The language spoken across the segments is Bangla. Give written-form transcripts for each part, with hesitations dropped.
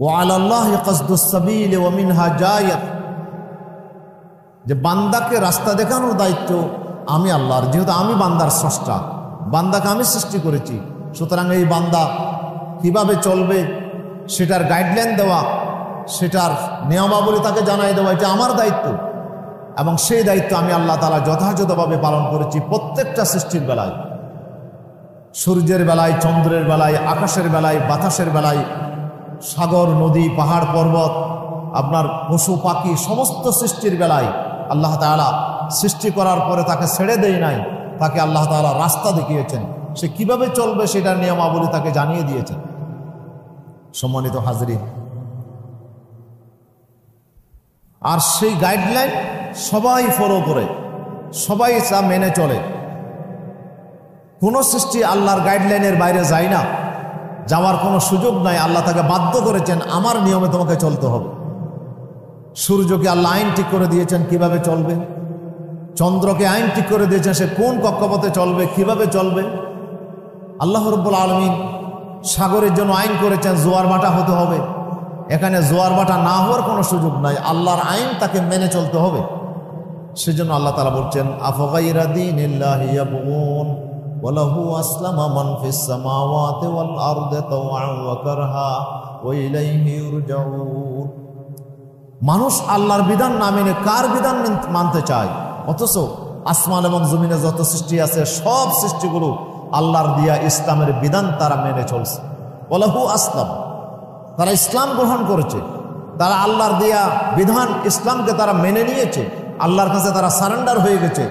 ওয়া আলাল্লাহি কাসদুস সাবিল ওয়া মিনহা জায়াত, যে বান্দাকে রাস্তা দেখানোর দায়িত্ব আমি আল্লাহর। যেহেতু আমি বান্দার স্রষ্টা, বান্দাকে আমি সৃষ্টি করেছি, সুতরাং এই বান্দা কিভাবে চলবে সেটার গাইডলাইন দেওয়া, সেটার নিয়মাবলী তাকে জানাই দেওয়া, এটা আমার দায়িত্ব। এবং সেই দায়িত্ব আমি আল্লাহ তাআলা যথাযথভাবে পালন করেছি প্রত্যেকটা সৃষ্টির বেলায়, সূর্যের বেলায়, চন্দ্রের বেলায়, আকাশের বেলায়, বাতাসের বেলায়, সাগর, নদী, পাহাড়, পর্বত, আপনার পশু পাখি, সমস্ত সৃষ্টির বেলায় আল্লাহ তাআলা সৃষ্টি করার পরে তাকে ছেড়ে দেয় নাই, তাকে আল্লাহ তাআলা রাস্তা দেখিয়েছেন, সে কিভাবে চলবে সেটার নিয়মাবলী তাকে জানিয়ে দিয়েছেন। সম্মানিত হাজরিন, আর সেই গাইডলাইন সবাই ফলো করে, সবাই তা মেনে চলে। কোনো সৃষ্টি আল্লাহর গাইডলাইনের বাইরে যায় না, যাওয়ার কোনো সুযোগ নাই। আল্লাহ তাকে বাধ্য করেছেন, আমার নিয়মে তোমাকে চলতে হবে। সূর্যকে আল্লাহ আইন ঠিক করে দিয়েছেন কিভাবে চলবে, চন্দ্রকে আইন ঠিক করে দিয়েছেন সে কোন কক্ষপথে চলবে, কিভাবে চলবে। আল্লাহ রাব্বুল আলামিন সাগরের জন্য আইন করেছেন জোয়ার ভাটা হতে হবে, এখানে জোয়ার ভাটা না হওয়ার কোনো সুযোগ নাই, আল্লাহর আইন তাকে মেনে চলতে হবে। সেজন্য আল্লাহ তাআলা বলছেন আফগাইরা দীনিল্লাহি ইয়াবগুন ওয়া লাহু আসলামা মান ফিস সামাওয়াতি ওয়াল আরদি তাওআন ওয়া কারহা ওয়া ইলাইহি ইউরজাউন। মানুষ আল্লাহর বিধান না মেনে কার বিধান মানতে চায়? অথচ আসমান এবং জমিনে যত সৃষ্টি আছে সব সৃষ্টিগুলো আল্লাহর দিয়া ইসলামের বিধান তারা মেনে চলছে। ওয়া লাহু আসলাম, তারা ইসলাম গ্রহণ করেছে, তারা আল্লাহর দিয়া বিধান ইসলামকে তারা মেনে নিয়েছে, আল্লাহর কাছে তারা সারেন্ডার হয়ে গেছে।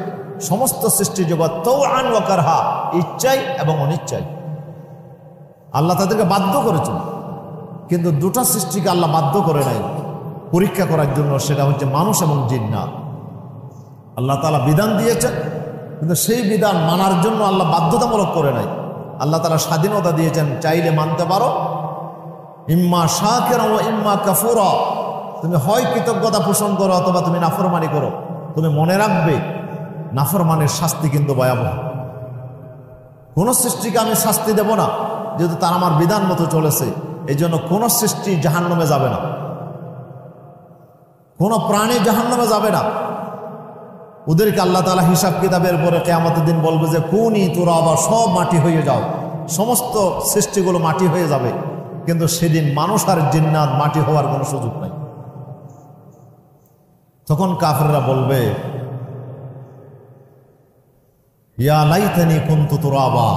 সমস্ত সৃষ্টি জগৎ তাওআন ওয়া কারহা, ইচ্ছায় এবং অনিচ্ছায় আল্লাহ তাদেরকে বাধ্য করেছেন। কিন্তু দুটা সৃষ্টিকে আল্লাহ বাধ্য করে নাই পরীক্ষা করার জন্য, সেটা হচ্ছে মানুষ এবং জিন্নাত। আল্লাহ তাআলা বিধান দিয়েছেন, কিন্তু সেই বিধান মানার জন্য আল্লাহ বাধ্যতামূলক করে নাই। আল্লাহ তাআলা স্বাধীনতা দিয়েছেন, চাইলে মানতে পারো, ইম্মা শাকিরা ওয়া ইম্মা কাফুরা, তুমি হয় কৃতজ্ঞতা পোষণ করো অথবা তুমি নাফরমানি করো। তুমি মনে রাখবে নাফরমানের শাস্তি কিন্তু ভয়াবহ। কোন সৃষ্টিকে আমি শাস্তি দেব না, যেহেতু তার আমার বিধান মতো চলেছে, এই জন্য কোন সৃষ্টি জাহান্নামে যাবে না, কোন প্রাণী জাহান্নামে যাবে না। ওদেরকে আল্লাহ তাআলা হিসাব কিতাবের পরে কিয়ামতের দিন বলবে যে কুনি তুরাবা, সব মাটি হয়ে যাও, সমস্ত সৃষ্টিগুলো মাটি হয়ে যাবে। কিন্তু সেদিন মানুষ আর জিন্নাত মাটি হওয়ার কোনো সুযোগ নাই। তখন কাফেররা বলবে ইয়া লাইতানি কুনতু তুরাবা,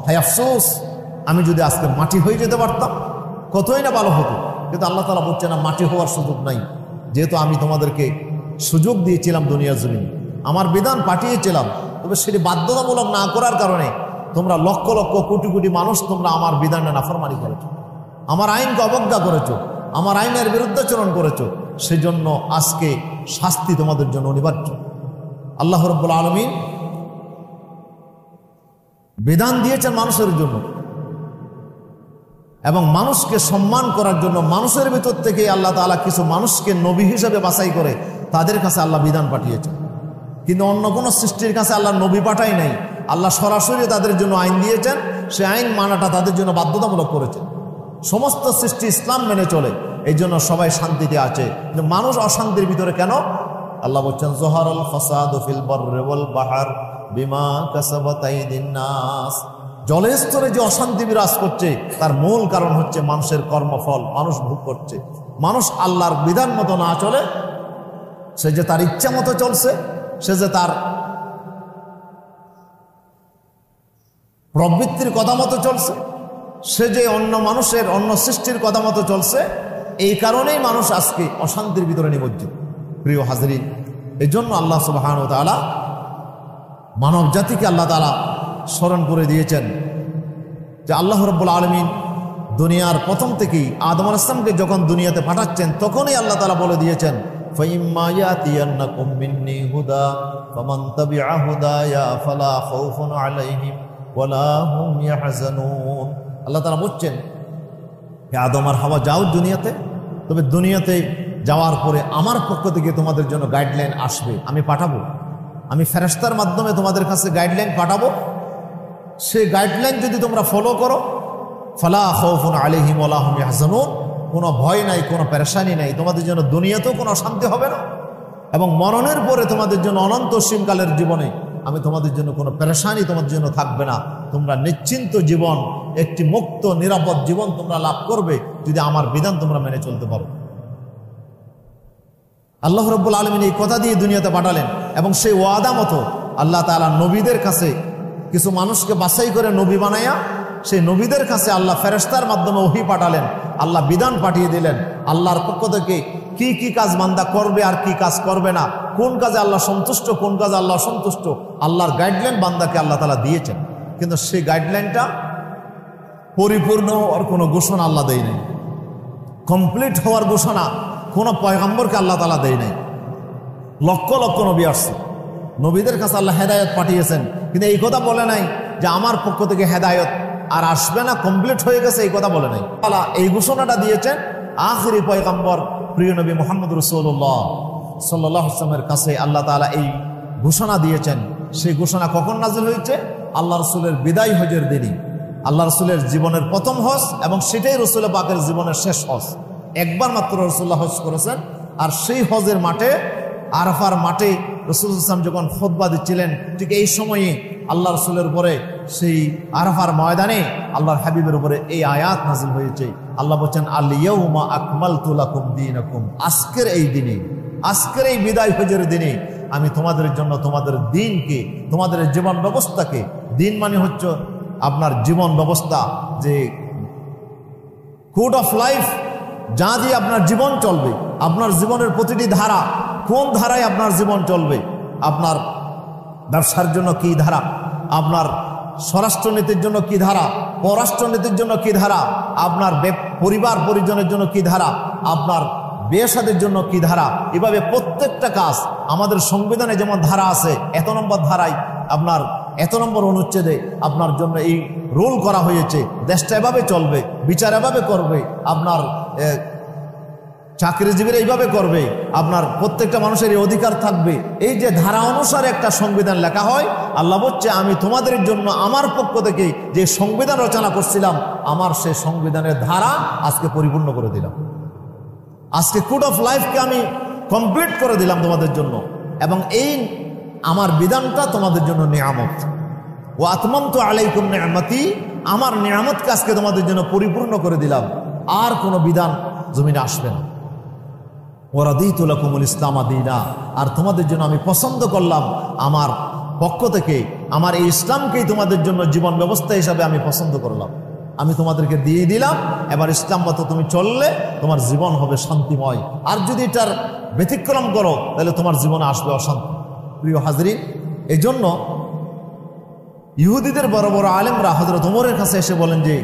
হায় আফসোস, আমি যদি আজকে মাটি হয়ে যেতে পারতাম কতই না ভালো হতো। কিন্তু আল্লাহ তাআলা বলছে না, মাটি হওয়ার সুযোগ নাই, যেহেতু আমি তোমাদেরকে সুযোগ দিয়েছিলাম দুনিয়ার জমিনে, আমার বিধান পাঠিয়েছিলাম, তবে সেটি বাধ্যতামূলক না করার কারণে তোমরা লক্ষ লক্ষ কোটি কোটি মানুষ তোমরা আমার বিধানে নাফরমানি করেছো, আমার আইনকে অবজ্ঞা করেছো, আমার আইনের বিরুদ্ধাচরণ করেছো, সেজন্য আজকে শাস্তি তোমাদের জন্য অনিবার্য। আল্লাহ রাব্বুল আলামিন বিধান দিয়েছেন মানুষের জন্য এবং মানুষকে সম্মান করার জন্য। মানুষের ভিতর থেকে আল্লাহ তাআলা কিছু মানুষকে নবী হিসেবে বাছাই করে তাদের কাছে আল্লাহ বিধান পাঠিয়েছেন। কিন্তু অন্য কোনো সৃষ্টির কাছে আল্লাহ নবী পাঠাই নাই, আল্লাহ সরাসরি তাদের জন্য আইন দিয়েছেন, সে আইন মানাটা তাদের জন্য বাধ্যতামূলক করেছেন। সমস্ত সৃষ্টি ইসলাম মেনে চলে, এই জন্য সবাই শান্তিতে আছে। কিন্তু মানুষ অশান্তির ভিতরে কেন? আল্লাহ বলছেন যহারাল ফাসাদু ফিল বাররি ওয়াল বাহর বিমা কাসাবাত আইদিন নাস। জলের স্তরে যে অশান্তি বিরাজ করছে তার মূল কারণ হচ্ছে মানুষের কর্মফল মানুষ ভোগ করছে। মানুষ আল্লাহর বিধান মতো না চলে, সে যে তার ইচ্ছা মতো চলছে, সে যে তার প্রবৃত্তির কথা মতো চলছে, সে যে অন্য মানুষের অন্য সৃষ্টির কথা মতো চলছে, এই কারণেই মানুষ আজকে অশান্তির ভিতরে নিমজ্জিত। প্রিয় হাজরিন, এই জন্য আল্লাহ সুবহানাহু ওয়া তাআলা মানব জাতিকে আল্লাহ তাআলা স্মরণ করে দিয়েছেন যে আল্লাহ রাব্বুল আলামিন দুনিয়ার প্রথম থেকেই আদম আলাইহিস সালামকে যখন দুনিয়াতে পাঠাচ্ছেন তখনই আল্লাহ তাআলা বলে দিয়েছেন ফাইম্মা ইয়াতিয়ান্নাকুম মিন্নি হুদা ফামান তাবিআ হুদায়া ফালা খাউফুন আলাইহিম ওয়ালা হুম ইয়াহজানুন। আল্লাহ তাআলা বলছেন হে আদম আর হাওয়া, যাও দুনিয়াতে, তবে দুনিয়াতে যাওয়ার পরে আমার পক্ষ থেকে তোমাদের জন্য গাইডলাইন আসবে, আমি পাঠাবো, আমি ফেরেশতার মাধ্যমে তোমাদের কাছে গাইডলাইন পাঠাবো। সেই গাইডলাইন যদি তোমরা ফলো করো, ফালা খাউফুন আলাইহিম ওয়ালা হুম ইয়াহজানুন, কোনো ভয় নাই, কোনো পেরেশানি নাই, তোমাদের জন্য দুনিয়াতেও কোনো অশান্তি হবে না, এবং মরণের পরে তোমাদের জন্য অনন্ত সীমকালের জীবনে আমি তোমাদের জন্য কোনো পেরেশানি তোমাদের জন্য থাকবে না। তোমরা নিশ্চিন্ত জীবন, একটি মুক্ত নিরাপদ জীবন তোমরা লাভ করবে যদি আমার বিধান তোমরা মেনে চলতে পারো। আল্লাহ রাব্বুল আলামিন এই কথা দিয়ে দুনিয়াতে পাঠালেন, এবং সেই ওয়াদা মতো আল্লাহ তাআলা নবীদের কাছে কিছু মানুষকে বাছাই করে নবী বানায়া সেই নবীদের কাছে আল্লাহ ফেরেশতার মাধ্যমে ওহী পাঠালেন, আল্লাহ বিধান পাঠিয়ে দিলেন। আল্লাহর পক্ষ থেকে কি কি কাজ বান্দা করবে আর কি কাজ করবে না, কোন কাজে আল্লাহ সন্তুষ্ট, কোন কাজে আল্লাহ অসন্তুষ্ট, আল্লাহর গাইডলাইন বান্দাকে আল্লাহ তাআলা দিয়েছেন। কিন্তু সেই গাইডলাইনটা পরিপূর্ণ হওয়ার কোনো ঘোষণা আল্লাহ দেয় নাই, কমপ্লিট হওয়ার ঘোষণা কোনো পয়গম্বরকে আল্লাহ তাআলা দেয় নাই। লক্ষ লক্ষ নবী আসছে, নবীদের কাছে আল্লাহ হেদায়েত পাঠিয়েছেন, কিন্তু এই কথা বলে নাই যে আমার পক্ষ থেকে হেদায়েত আর আসবে না, কমপ্লিট হয়ে গেছে, এই কথা বলে নাই। আল্লাহ এই ঘোষণাটা দিয়েছেন আখিরি পয়গম্বর প্রিয় নবী মুহাম্মদ রাসূলুল্লাহ সাল্লাল্লাহু আলাইহি ওয়াসাল্লামের কাছে আল্লাহ তাআলা এই ঘোষণা দিয়েছেন। সেই ঘোষণা কখন নাযিল হয়েছে? আল্লাহ রাসূলের বিদায় হজের দিনই। আল্লাহ রাসূলের জীবনের প্রথম হজ, এবং সেটাই রাসূল পাকের জীবনের শেষ হজ। একবার মাত্র রাসূলুল্লাহ হজ করেছেন, আর সেই হজের মাঠে, আরাফার মাঠে রাসূল সাল্লাল্লাহু যখন খুতবা দিচ্ছিলেন, ঠিক এই সময়ে আল্লাহ রাসূলের উপরে সেই আরাফার ময়দানে আল্লাহর হাবিবের উপরে এই আয়াত নাযিল হয়েছে। আল্লাহ বলছেন, আল ইয়াউমা আকমালতু লাকুম দীনাকুম, আজকের এই দিনে, আজকের এই বিদায় হজের দিনে আমি তোমাদের জন্য তোমাদের দিনকে, তোমাদের জীবন ব্যবস্থাকে, দিন মানে হচ্ছে আপনার জীবন ব্যবস্থা, যে কোড অফ লাইফ, যা দিয়ে আপনার জীবন চলবে, আপনার জীবনের প্রতিটি ধারা, কোন ধারায় আপনার জীবন চলবে, আপনার ব্যবসার জন্য কি ধারা, আপনার স্বরাষ্ট্রনীতির জন্য কি ধারা, পররাষ্ট্রনীতির জন্য কি ধারা, আপনার পরিবার পরিজনের জন্য কি ধারা, আপনার বিয়ে-শাদীর জন্য কি ধারা, এভাবে প্রত্যেকটা কাজ আমাদের সংবিধানে যেমন ধারা আছে, এত নম্বর ধারায় আপনার এত নম্বর অনুচ্ছেদে আপনার জন্য এই রুল করা হয়েছে, দেশটা এভাবে চলবে, বিচার এভাবে করবে, আপনার চাকরিজীবীরা এইভাবে করবে, আপনার প্রত্যেকটা মানুষের এই অধিকার থাকবে। এই যে ধারা অনুসারে একটা সংবিধান লেখা হয়, আল্লাহ বলছে আমি তোমাদের জন্য আমার পক্ষ থেকে যে সংবিধান রচনা করছিলাম, আমার সেই সংবিধানের ধারা আজকে পরিপূর্ণ করে দিলাম, আজকে কোড অফ লাইফকে আমি কমপ্লিট করে দিলাম তোমাদের জন্য, এবং এই আমার বিধানটা তোমাদের জন্য নিয়ামত। ও আতমামতু আলাইকুম নিয়ামতি, আমার নিয়ামতকে আজকে তোমাদের জন্য পরিপূর্ণ করে দিলাম, আর কোনো বিধান জমিনে আসবে না। ওয়ারাদিতু লাকুমুল ইসলাম দীনা, আর তোমাদের জন্য আমি পছন্দ করলাম আমার পক্ষ থেকে আমার এই ইসলামকেই তোমাদের জন্য জীবন ব্যবস্থা হিসাবে আমি পছন্দ করলাম, আমি তোমাদেরকে দিয়ে দিলাম। এবার ইসলাম মতো তুমি চললে তোমার জীবন হবে শান্তিময়, আর যদি এটার ব্যতিক্রম করো তাহলে তোমার জীবনে আসবে অশান্তি। প্রিয় হাজরিন, এই জন্য ইহুদিদের বড় বড় আলেমরা হযরত ওমরের কাছে এসে বলেন যে,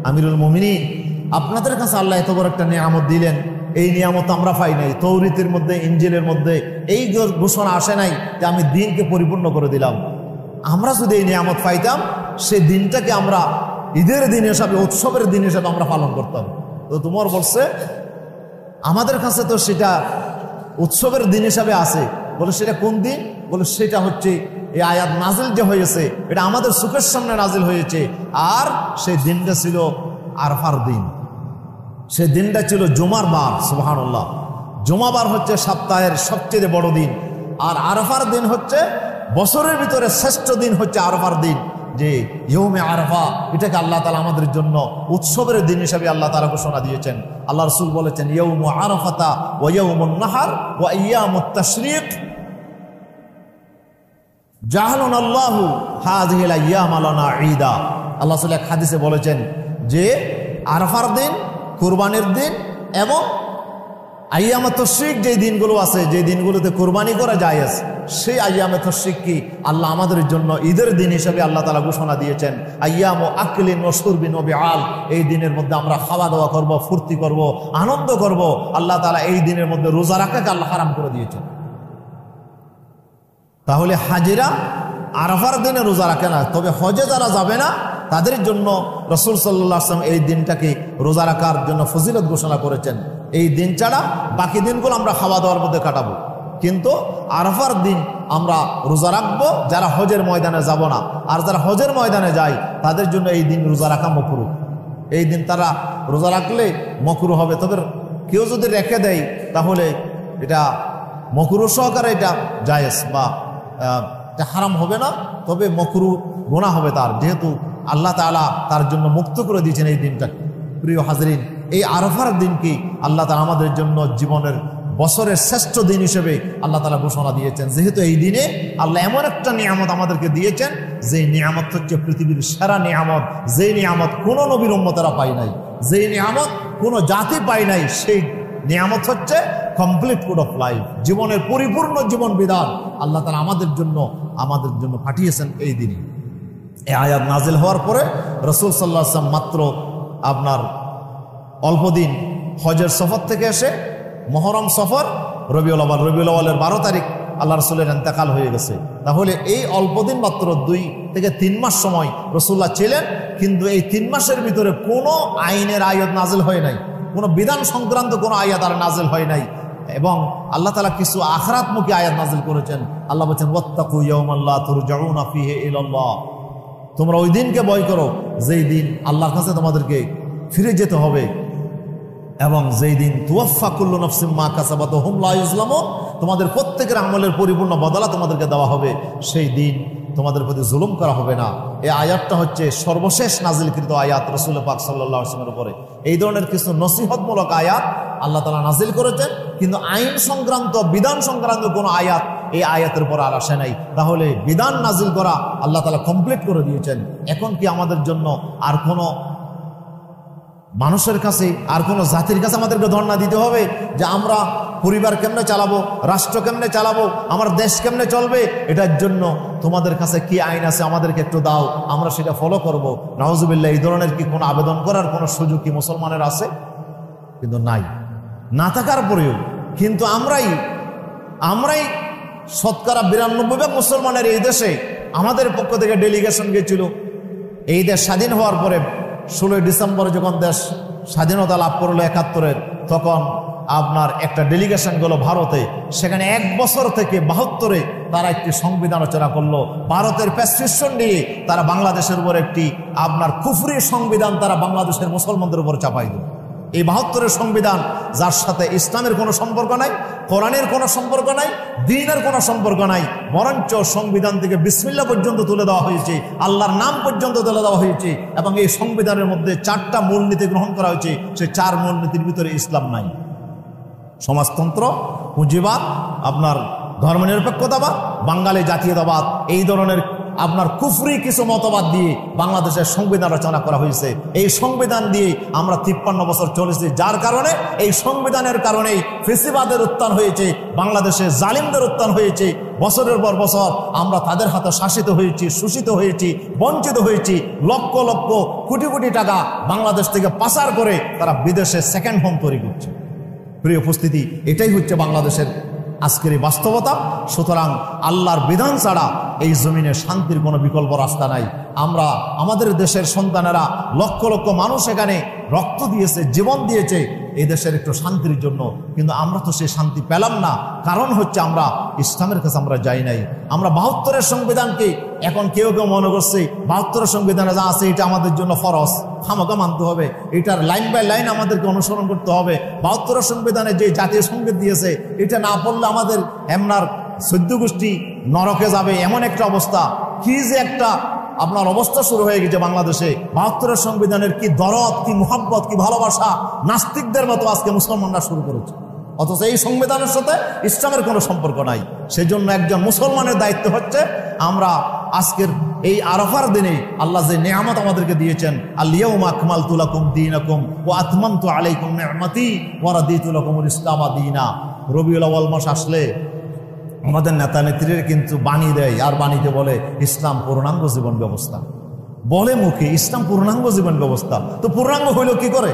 আমিরুল মুমিনিন, আপনাদের কাছে আল্লাহ এত বড় একটা নিয়ামত দিলেন, এই নিয়ামত আমরা পাই নাই, তৌরাতের মধ্যে, ইনজিলের মধ্যে এই ঘোষণা আসে নাই যে আমি দিনকে পরিপূর্ণ করে দিলাম। আমরা যদি এই নিয়ামত পাইতাম, সেই দিনটাকে আমরা ঈদের দিন হিসাবে, উৎসবের দিন হিসাবে আমরা পালন করতাম। তো তোমার বলছে আমাদের কাছে তো সেটা উৎসবের দিন হিসাবে আছে। বলে সেটা কোন দিন? বলে সেটা হচ্ছে এই আয়াত নাজিল যে হয়েছে, এটা আমাদের চোখের সামনে নাজিল হয়েছে, আর সেই দিনটা ছিল আরাফার দিন, সেই দিনটা ছিল জুমার বার। সুবহানাল্লাহ, জুমাবার হচ্ছে সপ্তাহের সবচেয়ে বড় দিন, আর আরাফার দিন হচ্ছে বছরের ভিতরে শ্রেষ্ঠ দিন, হচ্ছে আরাফার দিন, যে ইয়ৌমে আরাফা, এটাকে আল্লাহ তাআলা আমাদের জন্য উৎসবের দিন হিসাবে আল্লাহ তাআলা ঘোষণা দিয়েছেন। আল্লাহ রাসূল বলেছেন, ইয়ৌমু আরাফাতা ওয়া ইয়ৌমুন নাহার ওয়া ইয়ামুত তাশরীক জাআলানা আল্লাহু হাযিহিল আইয়াম লানা ঈদা। আল্লাহ রাসূল এক হাদিসে বলেছেন যে আরাফার দিন, কুরবানির দিন, এবং আইয়ামে তাশরীক যে দিনগুলো আছে, যে দিনগুলোতে কুরবানি করা জায়েজ, সেই আইয়ামে তাশরীক কি আল্লাহ আমাদের জন্য ঈদের দিন হিসেবে আল্লাহ তাআলা ঘোষণা দিয়েছেন। আইয়ামু আকলিন ওয়া শুরবিন ওয়া বিআল, এই দিনের মধ্যে আমরা খাওয়া দাওয়া করব, ফুর্তি করব, আনন্দ করব। আল্লাহ তাআলা এই দিনের মধ্যে রোজা রাখাকে আল্লাহ হারাম করে দিয়েছেন। তাহলে হাজিরা আরাফার দিনে রোজা রাখে না, তবে হজে যারা যাবে না তাদের জন্য রাসূল সাল্লাল্লাহু আলাইহি ওয়াসাল্লাম এই দিনটাকে রোজা রাখার জন্য ফজিলত ঘোষণা করেছেন। এই দিন ছাড়া বাকি দিনগুলো আমরা খাওয়া দাওয়ার মধ্যে কাটাবো, কিন্তু আরাফার দিন আমরা রোজা রাখবো যারা হজের ময়দানে যাব না। আর যারা হজের ময়দানে যায় তাদের জন্য এই দিন রোজা রাখা মাকরুহ। এই দিন তারা রোজা রাখলে মকরু হবে, তবে কেউ যদি রেখে দেয় তাহলে এটা মকরু সহকারে এটা জায়েজ বা এটা হারাম হবে না, তবে মকরু গুনাহ হবে তার, যেহেতু আল্লাহ তাআলা তার জন্য মুক্ত করে দিয়েছেন এই দিনটা। প্রিয় হাজরিন, এই আরাফার দিনকে আল্লাহ তাআলা আমাদের জন্য জীবনের বছরের শ্রেষ্ঠ দিন হিসেবে আল্লাহ তাআলা ঘোষণা দিয়েছেন, যেহেতু এই দিনে আল্লাহ এমন একটা নিয়ামত আমাদেরকে দিয়েছেন, যে নিয়ামত হচ্ছে পৃথিবীর সেরা নিয়ামত, যে নিয়ামত কোনো নবীর উম্মতেরা পায় নাই, যে নিয়ামত কোনো জাতি পায় নাই, সেই নিয়ামত হচ্ছে কমপ্লিট কোড অফ লাইফ, জীবনের পরিপূর্ণ জীবন বিধান আল্লাহ তাআলা আমাদের জন্য পাঠিয়েছেন এই দিনে। এই আয়াত নাজিল হওয়ার পরে রাসূল সাল্লাল্লাহু আলাইহি ওয়াসাল্লাম মাত্র আপনার অল্প দিন হজের সফর থেকে এসে মুহররম সফর, রবিউল আউয়ালের 12 তারিখ আল্লাহ রাসূলের ইন্তেকাল হয়ে গেছে। তাহলে এই অল্প দিন মাত্র 2 থেকে 3 মাস সময় রাসূলুল্লাহ ছিলেন, কিন্তু এই 3 মাসের ভিতরে কোনো আইনের আয়াত নাজিল হয় নাই, কোনো বিধান সংক্রান্ত কোনো আয়াত আর নাজিল হয় নাই, এবং আল্লাহ তাআলা কিছু আখিরাতমুখী আয়াত নাজিল করেছেন। আল্লাহ বলেছেন ওয়াত্তাকু ইয়াওমান লা তুরজাউনা ফীহি ইলাল্লাহ, তোমরা ওই দিনকে ভয় করো যেই দিন আল্লাহর কাছে তোমাদেরকে ফিরে যেতে হবে, এবং যেই দিন তুওয়াফা কুল্লু নাফসিম মা কাসাবাত ওয়া হুম লা ইউজলামুন, তোমাদের প্রত্যেকের আমলের পরিপূর্ণ বদলা তোমাদেরকে দেওয়া হবে, সেই দিন তোমাদের প্রতি জুলুম করা হবে না। এই আয়াতটা হচ্ছে সর্বশেষ নাজিলকৃত আয়াত রাসূল পাক সাল্লাল্লাহু আলাইহি ওয়াসাল্লামের উপরে। এই ধরনের কিছু নসিহতমূলক আয়াত আল্লাহ তাআলা নাজিল করেছেন, কিন্তু আইন সংক্রান্ত বিধান সংক্রান্ত কোনো আয়াত এই আয়াতের পর আর আসে নাই। তাহলে বিধান নাজিল করা আল্লাহ তাআলা কমপ্লিট করে দিয়েছেন। এখন কি আমাদের জন্য আর কোনো মানুষের কাছে, আর কোনো জাতির কাছে আমাদেরকে ধর্ণা দিতে হবে যে আমরা পরিবার কেমনে চালাবো, রাষ্ট্র কেমনে চালাবো, আমার দেশ কেমনে চলবে, এটার জন্য তোমাদের কাছে কি আইন আছে আমাদেরকে একটু দাও, আমরা সেটা ফলো করব? নাউজুবিল্লাহ, এই ধরনের কি কোনো আবেদন করার কোনো সুযোগ কি মুসলমানের আছে? কিন্তু নাই। না থাকার পরেও কিন্তু আমরাই শতকরা 92% মুসলমানের এই দেশে আমাদের পক্ষ থেকে ডেলিগেশন গেছিল। এই দেশ স্বাধীন হওয়ার পরে 16 ডিসেম্বর যখন দেশ স্বাধীনতা লাভ করলো 71-এর, তখন আপনার একটা ডেলিগেশন গেল ভারতে। সেখানে 1 বছর থেকে 72-এ তারা একটি সংবিধান রচনা করলো। ভারতের প্রেসক্রিপশন নিয়ে তারা বাংলাদেশের উপর একটি আপনার কুফরি সংবিধান তারা বাংলাদেশের মুসলমানদের উপর চাপাই দিল। এই 72-এর সংবিধান, যার সাথে ইসলামের কোনো সম্পর্ক নাই, কোরআনের কোনো সম্পর্ক নাই, দ্বীনের কোনো সম্পর্ক নাই, বরঞ্চ সংবিধান থেকে বিসমিল্লাহ পর্যন্ত তুলে দেওয়া হয়েছে, আল্লাহর নাম পর্যন্ত তুলে দেওয়া হয়েছে, এবং এই সংবিধানের মধ্যে 4টা মূলনীতি গ্রহণ করা হয়েছে। সেই 4 মূলনীতির ভিতরে ইসলাম নাই। সমাজতন্ত্র, পুঁজিবাদ, আপনার ধর্মনিরপেক্ষতাবাদ, বাঙালি জাতীয়তাবাদ, এই ধরনের আপনার কুফরি কিছু মতবাদ দিয়ে বাংলাদেশের সংবিধান রচনা করা হয়েছে। এই সংবিধান দিয়ে আমরা 53 বছর চলেছি, যার কারণে এই সংবিধানের কারণেই ফেসিবাদের উত্থান হয়েছে, বাংলাদেশে জালিমদের উত্থান হয়েছে। বছরের পর বছর আমরা তাদের হাতে শাসিত হয়েছি, শোষিত হয়েছি, বঞ্চিত হয়েছি। লক্ষ লক্ষ কোটি কোটি টাকা বাংলাদেশ থেকে পাচার করে তারা বিদেশে সেকেন্ড হোম তৈরি করছে। প্রিয় উপস্থিতি, এটাই হচ্ছে বাংলাদেশের আজকের এই বাস্তবতা। সুতরাং আল্লাহর বিধান ছাড়া এই জমিনে শান্তির কোনো বিকল্প রাস্তা নাই। আমরা আমাদের দেশের সন্তানেরা লক্ষ লক্ষ মানুষ এখানে রক্ত দিয়েছে, জীবন দিয়েছে এই দেশের একটু শান্তির জন্য, কিন্তু আমরা তো সেই শান্তি পেলাম না। কারণ হচ্ছে আমরা ইসলামের কাছে আমরা যাই নাই। আমরা 72-এর সংবিধানকে এখন কেউ কেউ মনে করছে 72-এর সংবিধানে যা আছে এটা আমাদের জন্য ফরজ, খামোখা মানতে হবে, এটার লাইন বাই লাইন আমাদেরকে অনুসরণ করতে হবে। 72-এর সংবিধানে যে জাতীয় সঙ্গীত দিয়েছে এটা না পড়লে আমাদের এমনার 14 গোষ্ঠী নরকে যাবে, এমন একটা অবস্থা। কি যে একটা আপনার অবস্থা শুরু হয়ে গেছে বাংলাদেশে। 72-এর সংবিধানের কি দরদ, কি মুহাব্বত, কি ভালোবাসা নাস্তিকদের মতো আজকে মুসলমানরা শুরু করেছে, অথচ এই সংবিধানের সাথে ইসলামের কোনো সম্পর্ক নাই। সেজন্য একজন মুসলমানের দায়িত্ব হচ্ছে আমরা আজকের এই আরাফার দিনে আল্লাহ যে নিয়ামত আমাদেরকে দিয়েছেন, আল-ইয়াউমা আকমালতু লাকুম দীনাকুম ওয়া আতমামতু আলাইকুম নি'মাতি ওয়া রাদিতু লাকুমুল ইসলামা দীনা। রবিউল আউয়াল মাস আসলে আমাদের নেতা নেত্রীরা কিন্তু বাণী দেয়, আর বাণীতে বলে ইসলাম পূর্ণাঙ্গ জীবন ব্যবস্থা। বলে মুখে ইসলাম পূর্ণাঙ্গ জীবন ব্যবস্থা, তো পূর্ণাঙ্গ হইল কি করে?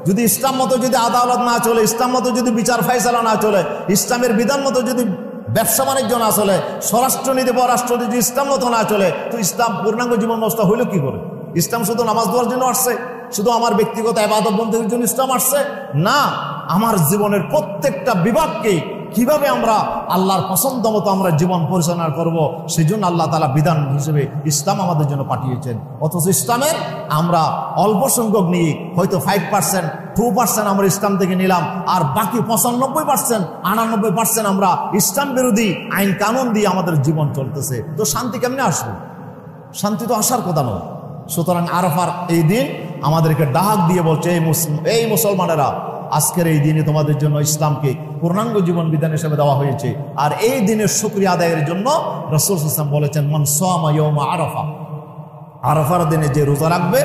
যদি ইসলাম মতো যদি আদালত না চলে, ইসলাম মতো যদি বিচার ফায়সালা না চলে, ইসলামের বিধান মতো যদি ব্যবসা বাণিজ্য না চলে, স্বরাষ্ট্রনীতি পররাষ্ট্রনীতি ইসলাম মতো না চলে, তো ইসলাম পূর্ণাঙ্গ জীবন ব্যবস্থা হইল কি করে? ইসলাম শুধু নামাজ পড়ার জন্য আসছে? শুধু আমার ব্যক্তিগত ইবাদত বন্দেগীর জন্য ইসলাম আসছে? না, আমার জীবনের প্রত্যেকটা বিভাগকে কিভাবে আমরা আল্লাহর পছন্দ মতো আমরা জীবন পরিচালনা করব, সেই জন্য আল্লাহ তাআলা বিধান হিসেবে ইসলাম আমাদের জন্য পাঠিয়েছেন। অথচ ইসলামের আমরা অল্প সংখ্যক নিয়ে হয়তো 5%, 2% আমরা ইসলাম থেকে নিলাম, আর বাকি 95%, 99% আমরা ইসলাম বিরোধী আইন কানুন দিয়ে আমাদের জীবন চলতেছে। তো শান্তি কেমনে আসবে? শান্তি তো আসার কথা নয়। সুতরাং আরাফার এই দিন আমাদেরকে ডাক দিয়ে বলছে, এই মুসলমানেরা, আজকের এই দিনে তোমাদের জন্য ইসলামকে পূর্ণাঙ্গ জীবন বিধান হিসেবে দেওয়া হয়েছে। আর এই দিনের শুকরিয়া আদায়ের জন্য রাসূল সাল্লাল্লাহু আলাইহি ওয়াসাল্লাম বলেছেন, মান সামা ইয়াউমা আরাফা, আরাফার দিনে যে রোজা রাখবে,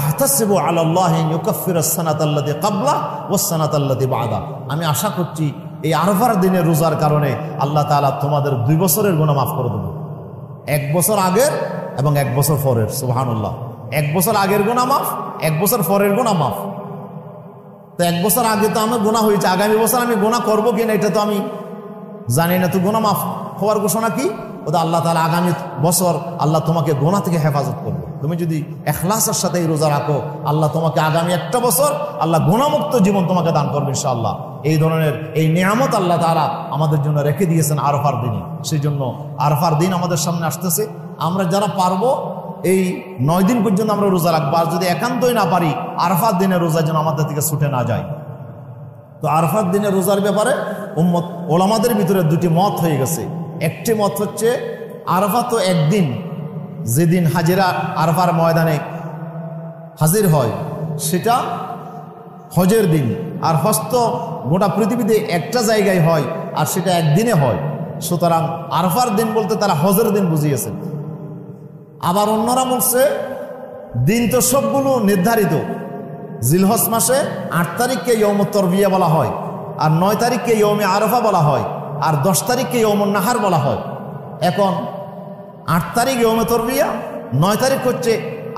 আহতাসিবু আলাল্লাহি ইউকাফিরাস সানাতাল্লাতী ক্বাবলা ওয়াস সানাতাল্লাতী বা'দা, আমি আশা করছি এই আরাফার দিনের রোজার কারণে আল্লাহ তাআলা তোমাদের 2 বছরের গুনাহ মাফ করে দেবেন। 1 বছর আগের এবং 1 বছর পরের। সুবহানাল্লাহ। 1 বছর আগের গুনাহ মাফ, 1 বছর পরের গুনাহ মাফ। তো 1 বছর আগে তো আমার গুনাহ হয়েছে, আগামী বছর আমি গুনাহ করবো কিনা এটা তো আমি জানি না। তো গুনাহ মাফ হওয়ার ঘোষণা কি? ওটা আল্লাহ তাআলা আগামী বছর আল্লাহ তোমাকে গুনাহ থেকে হেফাজত করবে। তুমি যদি ইখলাসের সাথে এই রোজা রাখো, আল্লাহ তোমাকে আগামী 1টা বছর আল্লাহ গুনাহমুক্ত জীবন তোমাকে দান করবে ইনশাআল্লাহ। এই ধরনের এই নিয়ামত আল্লাহ তাআলা আমাদের জন্য রেখে দিয়েছেন আরাফার দিনে। সেই জন্য আরাফার দিন আমাদের সামনে আসতেছে। আমরা যারা পারবো এই 9 দিন পর্যন্ত আমরা রোজা রাখবো, আর যদি একান্তই না পারি আরাফার দিনে রোজা যেন আমাদের থেকে ছুটে না যায়। তো আরাফার দিনে রোজার ব্যাপারে উম্মত ওলামাদের ভিতরে 2টি মত হয়ে গেছে। একটি মত হচ্ছে আরাফা তো একদিন, যেদিন হাজিরা আরাফার ময়দানে হাজির হয় সেটা হজের দিন, আর হজ তো গোটা পৃথিবীতে একটা জায়গায় হয় আর সেটা একদিনে হয়। সুতরাং আরাফার দিন বলতে তারা হজের দিন বুঝিয়েছেন। আবার অন্যরা বলছে দিন তো সবগুলো নির্ধারিত, জিলহজ মাসে 8 তারিখকে ইয়মুত তরবিয়া বলা হয়, আর 9 তারিখকে ইয়মে আরাফা বলা হয়, আর 10 তারিখকে ইয়মুন নাহার বলা হয়। এখন 8 তারিখ ইয়মে তরবিয়া, 9 তারিখ হচ্ছে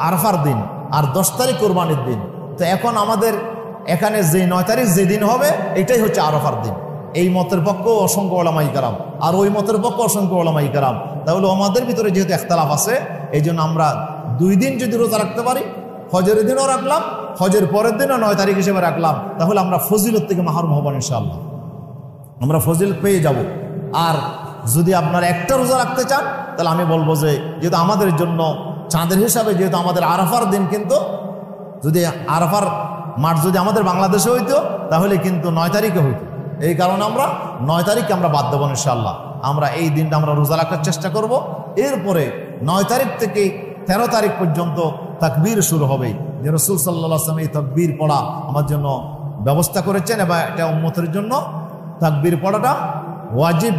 আরাফার দিন, আর 10 তারিখ কোরবানির দিন। তো এখন আমাদের এখানে যে 9 তারিখ যে দিন হবে এটাই হচ্ছে আরাফার দিন। এই মতের পক্ষে অসংখ্য ওলামায়ে কেরাম, আর ওই মতের পক্ষে অসংখ্য ওলামায়ে কেরাম। তাহলে আমাদের ভিতরে যেহেতু ইখতিলাফ আছে, এই জন্য আমরা 2 দিন যদি রোজা রাখতে পারি, হজের দিনও রাখলাম, হজের পরের দিনও 9 তারিখ হিসেবে রাখলাম, তাহলে আমরা ফজিলত থেকে মাহরুম হব ইনশাআল্লাহ, আমরা ফজিলত পেয়ে যাব। আর যদি আপনারা একটা রোজা রাখতে চান, তাহলে আমি বলবো যে যেহেতু আমাদের জন্য চাঁদের হিসাবে, যেহেতু আমাদের আরাফার দিন, কিন্তু যদি আরাফার মাঠ যদি আমাদের বাংলাদেশে হইতো তাহলে কিন্তু 9 তারিখে হইতো। এই কারণে আমরা 9 তারিখকে আমরা বাদ দেবো ইনশাআল্লাহ। আমরা এই দিনটা আমরা রোজা রাখার চেষ্টা করব। এরপরে 9 তারিখ থেকে 13 তারিখ পর্যন্ত তাকবীর শুরু হবে। যে রাসূল সাল্লাল্লাহু আলাইহি ওয়াসাল্লাম এই তাকবীর পড়া আমার জন্য ব্যবস্থা করেছেন, এবং এটা উম্মতের জন্য তাকবীর পড়াটা ওয়াজিব,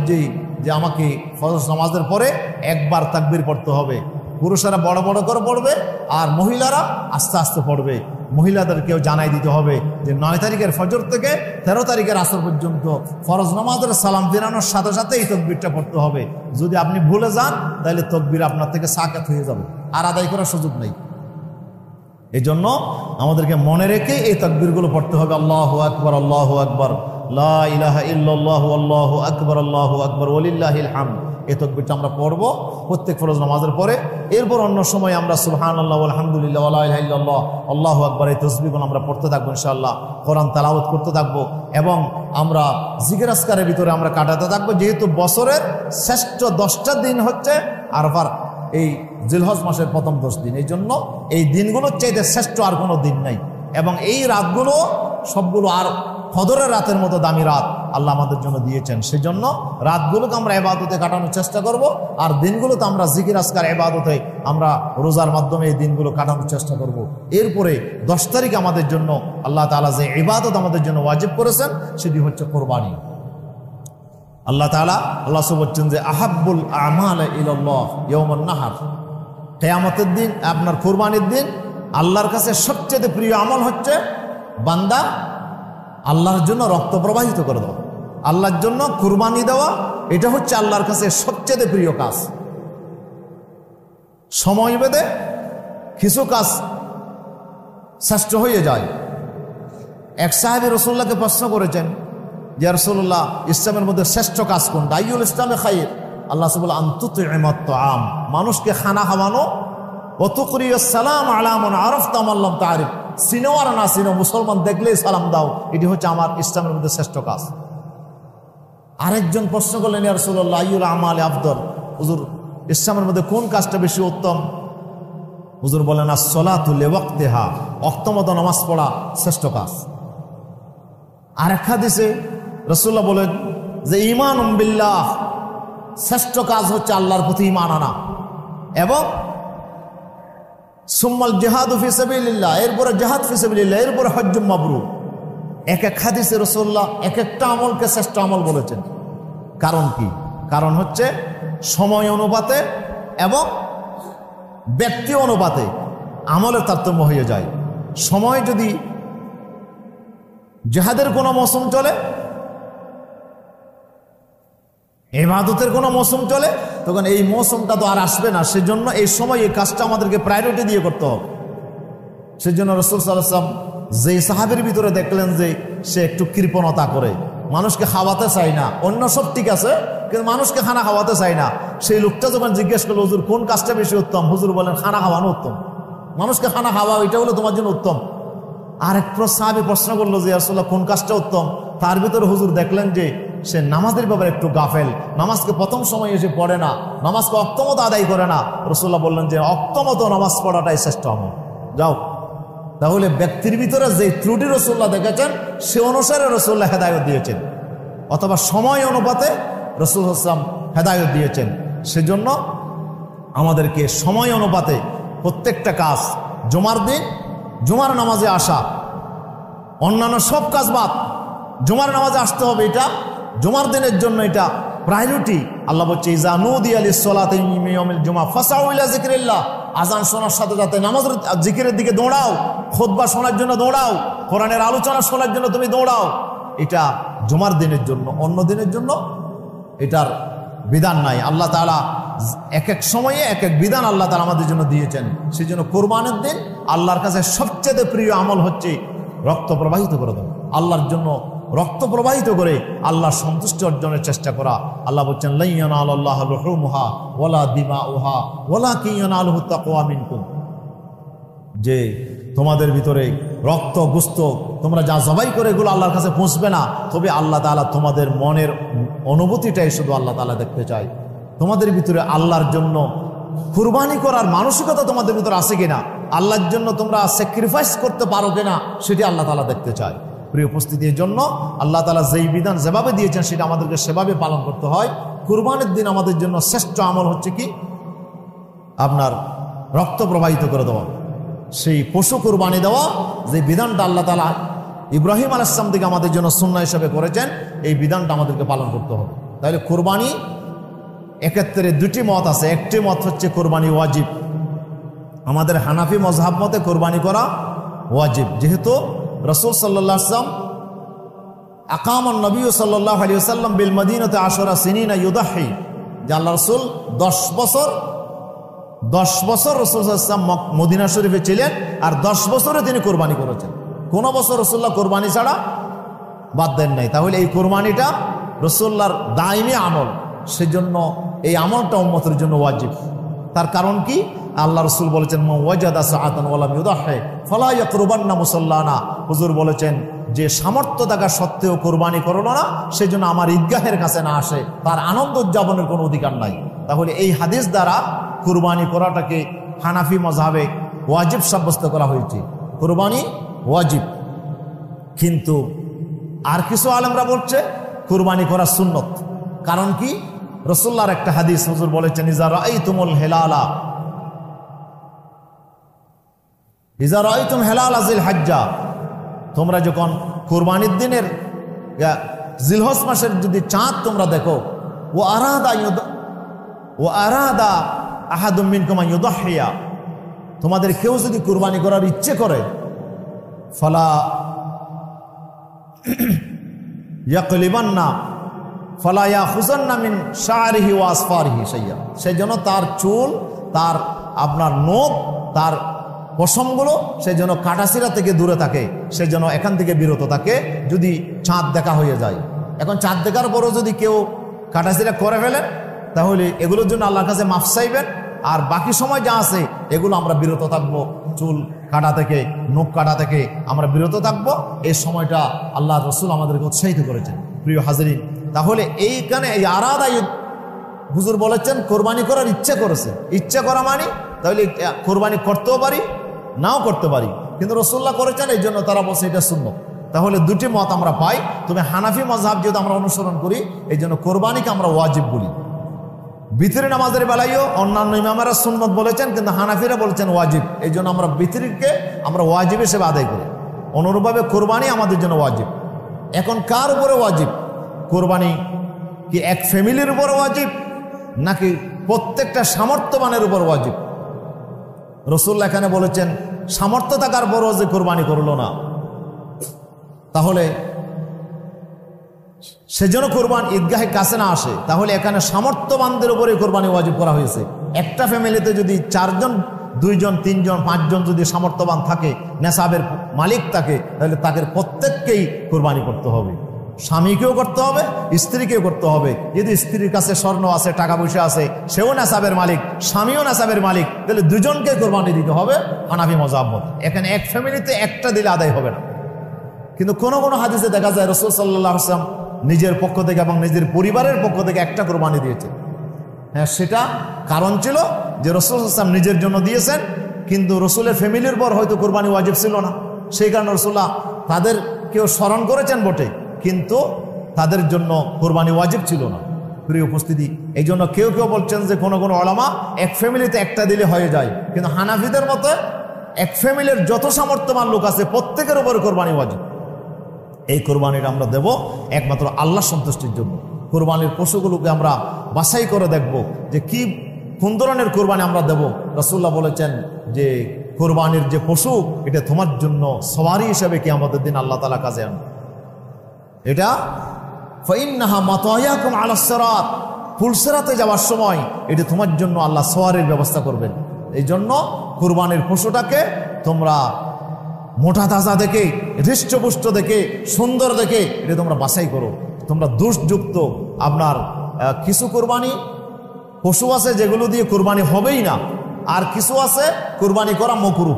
যে আমাকে ফরজ নামাজের পরে একবার তাকবীর পড়তে হবে। পুরুষেরা বড় বড় করে পড়বে, আর মহিলারা আস্তে আস্তে পড়বে। মহিলাদেরকেও জানাই দিতে হবে যে 9 তারিখের ফজর থেকে 13 তারিখের আসর পর্যন্ত ফরজ নামাজের সালাম ফিরানোর সাথে সাথে এই তাকবীরটা পড়তে হবে। যদি আপনি ভুলে যান তাহলে তাকবীর আপনার থেকে সাকাত হয়ে যাবে, আর আদায় করার সুযোগ নেই। এই জন্য আমাদেরকে মনে রেখে এই তাকবীরগুলো পড়তে হবে। আল্লাহু আকবার, আল্লাহু আকবার, লা ইলাহা ইল্লাল্লাহু, আল্লাহু আকবার, আল্লাহু আকবার, ওয়ালিল্লাহিল হামদ। এই তাকবীরটা আমরা পড়বো প্রত্যেক ফরজ নামাজের পরে। এরপর অন্য সময় আমরা সুবহানাল্লাহ, আলহামদুলিল্লাহ, ওয়া লা ইলাহা ইল্লাল্লাহ, আল্লাহু আকবার, এই তাসবিহগুলো আমরা পড়তে থাকবো ইনশাআল্লাহ। কোরআন তেলাওয়াত করতে থাকবো, এবং আমরা জিকির আজকারের ভিতরে আমরা কাটাতে থাকবো। যেহেতু বছরের শ্রেষ্ঠ 10টা দিন হচ্ছে আরাফার এই জিলহজ মাসের প্রথম 10 দিন, এই জন্য এই দিনগুলোর চাইতে শ্রেষ্ঠ আর কোনো দিন নাই। এবং এই রাতগুলো সবগুলো আর ফজরের রাতের মতো দামি রাত আল্লাহ আমাদের জন্য দিয়েছেন। সেজন্য রাতগুলোকে আমরা ইবাদতে কাটানোর চেষ্টা করব, আর দিনগুলোতে আমরা জিকির আজকার ইবাদতে আমরা রোজার মাধ্যমে এই দিনগুলো কাটানোর চেষ্টা করব। এরপরে 10 তারিখ আমাদের জন্য আল্লাহ তাআলা যে ইবাদত আমাদের জন্য ওয়াজিব করেছেন সেটি হচ্ছে কোরবানি। আল্লাহ তাআলা বলছেন যে আহাব্বুল আমাল ইলাল্লাহ ইয়াউমুন নাহার, কিয়ামতের দিন আপনার কোরবানির দিন আল্লাহর কাছে সবচেয়ে প্রিয় আমল হচ্ছে বান্দা আল্লাহর জন্য রক্ত প্রবাহিত করে দেওয়া, আল্লাহর জন্য কুরবানি দেওয়া। এটা হচ্ছে আল্লাহর কাছে সবচেয়ে প্রিয় কাজ। সময় বেঁধে কিছু কাজ শ্রেষ্ঠ হয়ে যায়। এক সাহাবী রাসূলুল্লাহকে প্রশ্ন করেছেন যে রাসূলুল্লাহ, ইসলামের মধ্যে শ্রেষ্ঠ কাজ কোনটা? আইয়ুল ইসলামে খায়র? আল্লাহ বলেন আনতুতিমাত তাআম, মানুষকে খানা খাওয়ানো, ওয়া তুকরিউস সালাম আলা মান আরাফতা মান লাম তারিফ, চিনো আর না চিনো মুসলমান দেখলেই সালাম দাও। এটি হচ্ছে আমার ইসলামের মধ্যে শ্রেষ্ঠ কাজ। আরেকজন প্রশ্ন করলেন, ইয়া রাসূলুল্লাহ আইয়ুল আমালি আফদল, হুজুর ইসলামের মধ্যে কোন কাজটা বেশি উত্তম? হুজুর বলেন, আস-সালাতু লিওয়াক্তিহা, ওয়াক্তমতো নামাজ পড়া শ্রেষ্ঠ কাজ। আরেক হাদিসে রাসূলুল্লাহ বলেন যে ঈমানুম বিল্লাহ, শ্রেষ্ঠ কাজ হচ্ছে আল্লাহর প্রতি ঈমান আনা, এবং সুম্মাল জিহাদু ফি সাবিলিল্লাহ, এরপরে জিহাদ ফি সাবিলিল্লাহ, এরপরে হজ্জুম মাবরুর। এক এক হাদিসে রাসূলুল্লাহ এক একটা আমলকে শ্রেষ্ঠ আমল বলেছেন। কারণ কি? কারণ হচ্ছে সময় অনুপাতে এবং ব্যক্তি অনুপাতে আমলের তারতম্য হয়ে যায়। সময় যদি জিহাদের কোনো মৌসুম চলে, ইবাদতের কোনো মৌসুম চলে, তখন এই মৌসুমটা তো আর আসবে না, সেজন্য এই সময় এই কাজটা আমাদেরকে প্রায়োরিটি দিয়ে করতে হবে। সেজন্য রাসূল সাল্লাল্লাহু আলাইহি ওয়াসাল্লাম যে সাহাবীর ভিতরে দেখলেন যে সে একটু কৃপণতা করে, মানুষকে খাওয়াতে চায় না, অন্য সব ঠিক আছে কিন্তু মানুষকে খানা খাওয়াতে চায় না, সেই লোকটা যখন জিজ্ঞেস করলো, হুজুর কোন কাজটা বেশি উত্তম? হুজুর বলেন, খানা খাওয়ানো উত্তম, মানুষকে খানা খাওয়া এটা হলো তোমার জন্য উত্তম। আরেক সাহাবী প্রশ্ন করলো যে ইয়া রাসূলুল্লাহ কোন কাজটা উত্তম? তার ভিতরে হুজুর দেখলেন যে সে নামাজের ব্যাপারে একটু গাফেল, নামাজকে প্রথম সময় এসে পড়ে না, নামাজকে অক্তমত আদায় করে না। রাসূলুল্লাহ বললেন যে অক্তমত নামাজ পড়াটাই শ্রেষ্ঠ আমল, যাও। তাহলে ব্যক্তির ভিতরে যে ত্রুটি রাসূলুল্লাহ দেখেছেন সে অনুসারে রাসূলুল্লাহ হেদায়েত দিয়েছেন, অথবা সময় অনুপাতে রাসূল সাল্লাল্লাহু আলাইহি ওয়াসাল্লাম হেদায়েত দিয়েছেন। সেজন্য আমাদেরকে সময় অনুপাতে প্রত্যেকটা কাজ, জুমার দিন জুমার নামাজে আসা, অন্যান্য সব কাজ বাদ, জুমার নামাজে আসতে হবে, এটা জুমার দিনের জন্য এটা প্রায়োরিটি। আল্লাহ বলছে, ইজা নুদিয়া লিস-সালাতি মিন ইয়াউমিল জুমআ ফাসাউ ইলা যিকরিল্লাহ, আযান শোনার সাথে সাথে নামাজের জিকিরের দিকে দৌড়াও, খুতবা শোনার জন্য দৌড়াও, কোরআনের আলোচনা শোনার জন্য তুমি দৌড়াও। এটা জুমার দিনের জন্য, অন্য দিনের জন্য এটার বিধান নাই। আল্লাহ তাআলা এক এক সময়ে এক এক বিধান আল্লাহ তাআলা আমাদের জন্য দিয়েছেন। সেই জন্য কোরবানির দিন আল্লাহর কাছে সবচেয়ে প্রিয় আমল হচ্ছে রক্ত প্রবাহিত করে দেওয়া, আল্লাহর জন্য রক্ত প্রবাহিত করে আল্লাহর সন্তুষ্টি অর্জনের চেষ্টা করা। আল্লাহ বলছেন, লা ইয়ানালুল্লাহু লুহুমুহা ওয়ালা দিমাউহা ওয়ালাকিন ইয়ানালুহু তাকওয়া মিনকুম, যে তোমাদের ভিতরে রক্ত গোশত তোমরা যা জবাই করে এগুলো আল্লাহর কাছে পৌঁছবে না, তবে আল্লাহ তাআলা তোমাদের মনের অনুভূতিটাই শুধু আল্লাহ তাআলা দেখতে চায়। তোমাদের ভিতরে আল্লাহর জন্য কুরবানি করার মানসিকতা তোমাদের ভিতরে আছে কিনা, আল্লাহর জন্য তোমরা স্যাক্রিফাইস করতে পারো কিনা, সেটি আল্লাহ তাআলা দেখতে চায়। প্রিয় উপস্থিতির জন্য আল্লাহ তাআলা যেই বিধান যেভাবে দিয়েছেন সেটা আমাদেরকে সেভাবে পালন করতে হয়। কুরবানির দিন আমাদের জন্য শ্রেষ্ঠ আমল হচ্ছে কি? আপনার রক্ত প্রবাহিত করে দেওয়া, সেই পশু কুরবানি দেওয়া, যে বিধানটা আল্লাহ তাআলা ইব্রাহিম আলাইহিস সালাম থেকে আমাদের জন্য সুন্নাহ হিসেবে করেছেন, এই বিধানটা আমাদেরকে পালন করতে হবে। তাহলে কুরবানি এক্ষেত্রে দুটি মত আছে। একটি মত হচ্ছে কুরবানি ওয়াজিব, আমাদের হানাফি মযহাব মতে কুরবানি করা ওয়াজিব, যেহেতু রাসূল সাল্লাল্লাহু আলাইহি ওয়াসাল্লাম আকামান নবী সাল্লাল্লাহু আলাইহি ওয়াসাল্লাম বিল মদিনাতে 10 সিনিনা ইউদাহি, যে আল্লাহ রাসূল 10 বছর রাসূল সাল্লাল্লাহু আলাইহি ওয়াসাল্লাম মদিনা শরীফে ছিলেন, আর 10 বছরে তিনি কুরবানি করেছেন, কোন বছর রাসূলুল্লাহ কুরবানি ছাড়া বাদ দেন নাই। তাহলে এই কুরবানিটা রাসূলুল্লাহর দাইমি আমল, সেজন্য এই আমলটা উম্মতের জন্য ওয়াজিব। তার কারণ কি? আল্লাহ রাসূল বলেছেন, মান ওয়াজাদা সাআতান ওয়া লাম ইউদাহি ফালা ইয়াকরুবান্না মুসাল্লানা, হুজুর বলেছেন যে সামর্থ্য থাকা সত্ত্বেও কুরবানি করলো না, সেজন্য আমার ঈদগাহের কাছে না আসে, তার আনন্দ উদযাপনের কোনো অধিকার নাই। তাহলে এই হাদিস দ্বারা কুরবানি করাটাকে হানাফি মযহাবে ওয়াজিব সাব্যস্ত করা হয়েছে, কুরবানি ওয়াজিব। কিন্তু আর কিছু আলেমরা বলছে কুরবানি করা সুন্নত। কারণ কি? রাসূলুল্লাহর একটা হাদিস, হুজুর বলেছেন, ইজা রাআইতুমুল হিলালা, ইজা রাআইতুম হিলালা জিল হজ্জা, তোমরা যখন কুরবানির দিনের জিলহজ মাসের যদি চাঁদ তোমরা দেখো, ও আরাদা আহাদুম মিনকুম আন ইউদাহিয়া, তোমাদের কেউ যদি কুরবানি করার ইচ্ছে করে, ফালা ইয়াকলিবান্না ফালা ইয়াখুযান্না মিন শা'রিহি ওয়া আসফারিহি শাইয়া, সেই জন্য তার চুল, তার আপনার নখ, তার পশমগুলো সেই জন্য কাটাছিরা থেকে দূরে থাকে, সেই জন্য এখান থেকে বিরত থাকে যদি চাঁদ দেখা হয়ে যায়। এখন চাঁদ দেখার পরও যদি কেউ কাটাছিরা করে ফেলেন, তাহলে এগুলোর জন্য আল্লাহর কাছে মাফ চাইবেন, আর বাকি সময় যা আছে এগুলো আমরা বিরত থাকবো, চুল কাটা থেকে, নখ কাটা থেকে আমরা বিরত থাকবো। এই সময়টা আল্লাহ রাসূল আমাদেরকে উৎসাহিত করেছেন। প্রিয় হাজিরিন, তাহলে এইখানে এই আরাদা হুজুর বলেছেন কোরবানি করার ইচ্ছা করেছে, ইচ্ছা করা মানে তাহলে কোরবানি করতেও পারি নাও করতে পারি, কিন্তু রাসূলুল্লাহ করেছেন এই জন্য তারা বলছে এটা সুন্নাত। তাহলে দুটি মত আমরা পাই, তবে হানাফি মাযহাব যেহেতু আমরা অনুসরণ করি এই জন্য কোরবানিকে আমরা ওয়াজিব বলি। বিতরি নামাজের বেলায়ও অন্যান্য ইমামেরা সুন্নত বলেছেন, কিন্তু হানাফিরা বলেছেন ওয়াজিব, এই জন্য আমরা বিতরিকে আমরা ওয়াজিব হিসেবে আদায় করি। অনুরূপভাবে কোরবানি আমাদের জন্য ওয়াজিব। এখন কার উপরে ওয়াজিব? কোরবানি কি এক ফ্যামিলির উপর ওয়াজিব নাকি প্রত্যেকটা সামর্থ্যবানের উপর ওয়াজিব? রাসূলুল্লাহ এখানে বলেছেন সামর্থ্য থাকার পরও যে কোরবানি করলো না, তাহলে সেজন্য কোরবান ঈদগাহে কাছে না আসে, তাহলে এখানে সামর্থ্যবানদের উপরে কোরবানি ওয়াজিব করা হয়েছে। একটা ফ্যামিলিতে যদি 4 জন 2 জন 3 জন 5 জন যদি সামর্থ্যবান থাকে, নেশাবের মালিক থাকে, তাহলে তাকে প্রত্যেককেই কোরবানি করতে হবে। স্বামীকেও করতে হবে, স্ত্রীকেও করতে হবে। যদি স্ত্রীর কাছে স্বর্ণ আছে, টাকা পয়সা আছে, সেও নেশাবের মালিক, স্বামীও নেশাবের মালিক, তাহলে দুজনকে কোরবানি দিতে হবে হানাফি মাযহাব মতে। এখানে এক ফ্যামিলিতে একটা দিলে আদায় হবে না। কিন্তু কোন কোন হাদিসে দেখা যায় রাসূল সাল্লাল্লাহু আলাইহি ওয়াসাল্লাম নিজের পক্ষ থেকে এবং নিজের পরিবারের পক্ষ থেকে একটা কোরবানি দিয়েছে। হ্যাঁ, সেটা কারণ ছিল যে রাসূল সাল্লাল্লাহু আলাইহি ওয়াসাল্লাম নিজের জন্য দিয়েছেন, কিন্তু রাসূলের ফ্যামিলির পর হয়তো কোরবানি ওয়াজিব ছিল না, সেই কারণে রাসূলুল্লাহ তাদের কেউ স্মরণ করেছেন বটে, কিন্তু তাদের জন্য কোরবানি ওয়াজিব ছিল না। প্রিয় উপস্থিতি, এই জন্য কেউ কেউ বলছেন যে কোনো কোনো উলামা এক ফ্যামিলিতে একটা দিলে হয়ে যায়, কিন্তু হানাফিদের মতে এক ফ্যামিলির যত সামর্থ্যবান লোক আছে প্রত্যেকের উপর কোরবানি ওয়াজিব। এই কোরবানিটা আমরা দেব একমাত্র আল্লাহ সন্তুষ্টির জন্য। কোরবানির পশুগুলোকে আমরা বাছাই করে দেখব যে কোন ধরনের কোরবানি আমরা দেব। রাসূলুল্লাহ বলেছেন যে কোরবানির যে পশু এটা তোমার জন্য সওয়ারি হিসেবে কিয়ামতের দিন আল্লাহ তাআলা কাজে আনবে। এটা ফাইন্নাহা মাতায়াকুম আলাস সিরাত, ফুলসিরাতে যাওয়ার সময় এটা তোমার জন্য আল্লাহ সওয়ারির ব্যবস্থা করবেন। এই জন্য কোরবানির পশুটাকে তোমরা মোটা তাজা দেখে, হৃষ্টপুষ্ট দেখে, সুন্দর দেখে এটা তোমরা বাছাই করো। তোমরা দোষযুক্ত আপনার কিছু কোরবানি পশু আছে যেগুলো দিয়ে কোরবানি হবেই না, আর কিছু আছে কোরবানি করা মাকরুহ।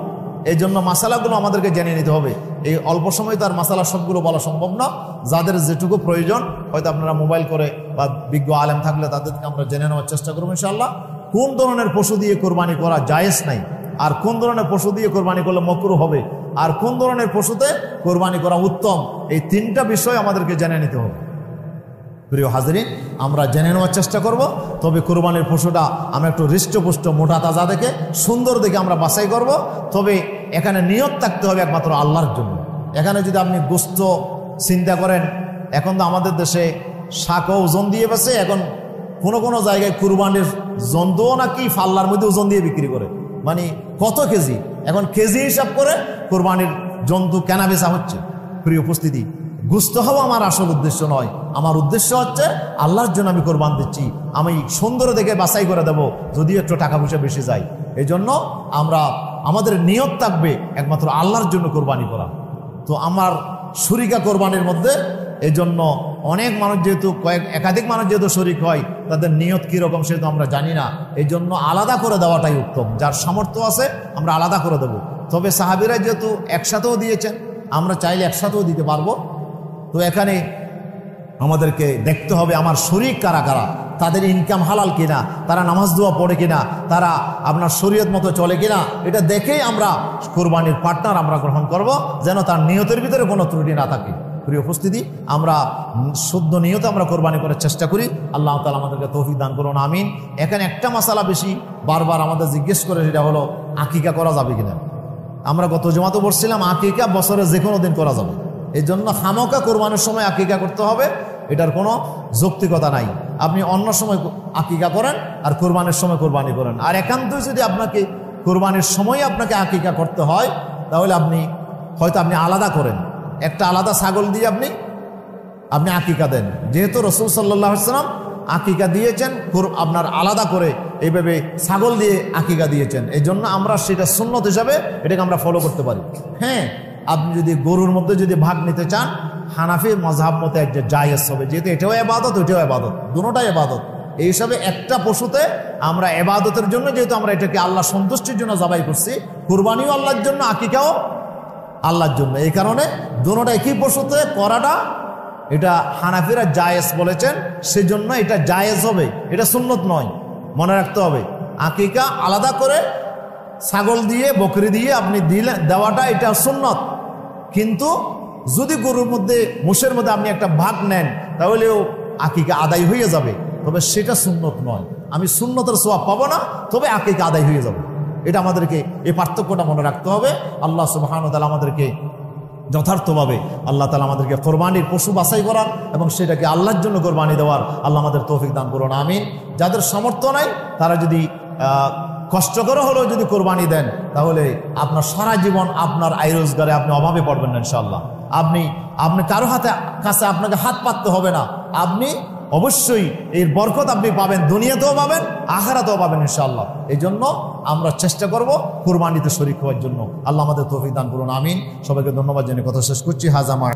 এই জন্য মাসালাগুলো আমাদেরকে জেনে নিতে হবে। এই অল্প সময় তার মাসালা সবগুলো বলা সম্ভব না। যাদের যেটুকু প্রয়োজন হয়তো আপনারা মোবাইল করে বা বিজ্ঞ আলেম থাকলে তাদেরকে আমরা জেনে নেওয়ার চেষ্টা করবো ইনশাআল্লাহ। কোন ধরনের পশু দিয়ে কোরবানি করা জায়েজ নাই, আর কোন ধরনের পশু দিয়ে কোরবানি করলে মাকরুহ হবে, আর কোন ধরনের পশুতে কোরবানি করা উত্তম, এই 3টা বিষয় আমাদেরকে জেনে নিতে হবে। প্রিয় হাজরিন, আমরা জেনে নেওয়ার চেষ্টা করব। তবে কোরবানির পশুটা আমরা একটু হৃষ্টপুষ্ট মোটা তাজা দেখে সুন্দর দেখে আমরা বাছাই করব। তবে এখানে নিয়ত থাকতে হবে একমাত্র আল্লাহর জন্য। এখানে যদি আপনি গোস্ত চিন্তা করেন, এখন তো আমাদের দেশে শাক ওজন দিয়ে বেছে, এখন কোনো কোনো জায়গায় কুরবানির জন্তুও নাকি ফাল্লার মধ্যে ওজন দিয়ে বিক্রি করে, মানে কত কেজি, এখন কেজি হিসাব করে কোরবানির জন্তু কেনা বেচা হচ্ছে। প্রিয় উপস্থিতি, গুস্ত হওয়া আমার আসল উদ্দেশ্য নয়। আমার উদ্দেশ্য হচ্ছে আল্লাহর জন্য আমি কোরবান দিচ্ছি, আমি সুন্দর দেখে বাছাই করে দেব, যদি একটু টাকা পয়সা বেশি যায়। এই জন্য আমাদের নিয়ত থাকবে একমাত্র আল্লাহর জন্য কোরবানি করা। তো আমার শরিকা কোরবানির মধ্যে এই জন্য অনেক মানুষ যেহেতু একাধিক মানুষ যেহেতু শরিক হয়, তাদের নিয়ত কীরকম সেহেতু আমরা জানি না। এই জন্য আলাদা করে দেওয়াটাই উত্তম। যার সামর্থ্য আছে আমরা আলাদা করে দেব। তবে সাহাবীরা যেহেতু একসাথেও দিয়েছেন, আমরা চাইলে একসাথেও দিতে পারবো। তো এখানে আমাদেরকে দেখতে হবে আমার শরিক কারা কারা, তাদের ইনকাম হালাল কিনা, তারা নামাজ দোয়া পড়ে কিনা, তারা আপনার শরীয়ত মতো চলে কিনা, এটা দেখেই আমরা কোরবানির পার্টনার আমরা গ্রহণ করব, যেন তার নিয়তের ভিতরে কোনো ত্রুটি না থাকে। প্রিয় উপস্থিতি, আমরা শুদ্ধ নিয়তে আমরা কোরবানি করার চেষ্টা করি। আল্লাহ তাআলা আমাদেরকে তৌফিক দান করুন, আমিন। এখানে একটা মাসালা বেশি বারবার আমাদের জিজ্ঞেস করে, সেটা হলো আকিকা করা যাবে কিনা। আমরা গত জুমাতে বলছিলাম আকিকা বছরে যে কোনো দিন করা যাবে। এই জন্য খামোকা কোরবানির সময় আকিকা করতে হবে, এটার কোনো যৌক্তিকতা নাই। আপনি অন্য সময় আকিকা করেন আর কোরবানির সময় কোরবানি করেন। আর একান্তই যদি আপনাকে কোরবানির সময় আপনাকে আকিকা করতে হয়, তাহলে আপনি আলাদা করেন, একটা আলাদা ছাগল দিয়ে আপনি আকিকা দেন। যেহেতু রাসূল সাল্লাল্লাহু আলাইহি ওয়াসাল্লাম আকিকা দিয়েছেন আপনার আলাদা করে, এইভাবে ছাগল দিয়ে আকিকা দিয়েছেন। এই জন্য আমরা সেটা সুন্নত হিসাবে এটাকে আমরা ফলো করতে পারি। হ্যাঁ, আপনি যদি গরুর মধ্যে যদি ভাগ নিতে চান, হানাফি মাযহাব মতে একটা জায়েজ হবে, যেহেতু এটাও ইবাদত ওইটাও ইবাদত, দুটোটাই ইবাদত। এই হিসাবে একটা পশুতে আমরা ইবাদতের জন্য, যেহেতু আমরা এটাকে আল্লাহ সন্তুষ্টির জন্য জবাই করছি, কুরবানিও আল্লাহর জন্য, আকিকাও আল্লাহর জন্য, এই কারণে দুটোটা একই পশুতে করাটা এটা হানাফিরা জায়েজ বলেছেন, সেজন্য এটা জায়েজ হবে, এটা সুন্নত নয়, মনে রাখতে হবে। আকিকা আলাদা করে ছাগল দিয়ে বকরি দিয়ে আপনি দেওয়াটা এটা সুন্নত, কিন্তু যদি গরুর মধ্যে মোষের মধ্যে আপনি একটা ভাগ নেন তাহলেও আকিকা আদায় হয়ে যাবে, তবে সেটা সুন্নত নয়। আমি সুন্নতের সওয়াব পাবো না, তবে আকিকা আদায় হয়ে যাবে। এটা আমাদেরকে এই পার্থক্যটা মনে রাখতে হবে। আল্লাহ সুবহানাহু ওয়া তাআলা আমাদেরকে যথার্থভাবে আল্লাহ তাআলা আমাদেরকে কোরবানির পশু বাছাই করার এবং সেটাকে আল্লাহর জন্য কোরবানি দেওয়ার আল্লাহ আমাদের তৌফিক দান করুন, আমিন। যাদের সামর্থ্য নাই তারা যদি কষ্ট করে হলেও যদি কোরবানি দেন, তাহলে আপনার সারা জীবন আপনার আয় রোজগারে আপনি অভাবে পড়বেন না ইনশাআল্লাহ। আপনি কারো কাছে আপনাকে হাত পাততে হবে না, আপনি অবশ্যই এর বরকত আপনি পাবেন, দুনিয়াতেও পাবেন, আখিরাতেও পাবেন ইনশাআল্লাহ। এই জন্য আমরা চেষ্টা করব কুরবানিতে শরীক হওয়ার জন্য। আল্লাহ আমাদের তৌফিক দান করুন, আমিন। সবাইকে ধন্যবাদ জানিয়ে কথা শেষ করছি। হাজামা।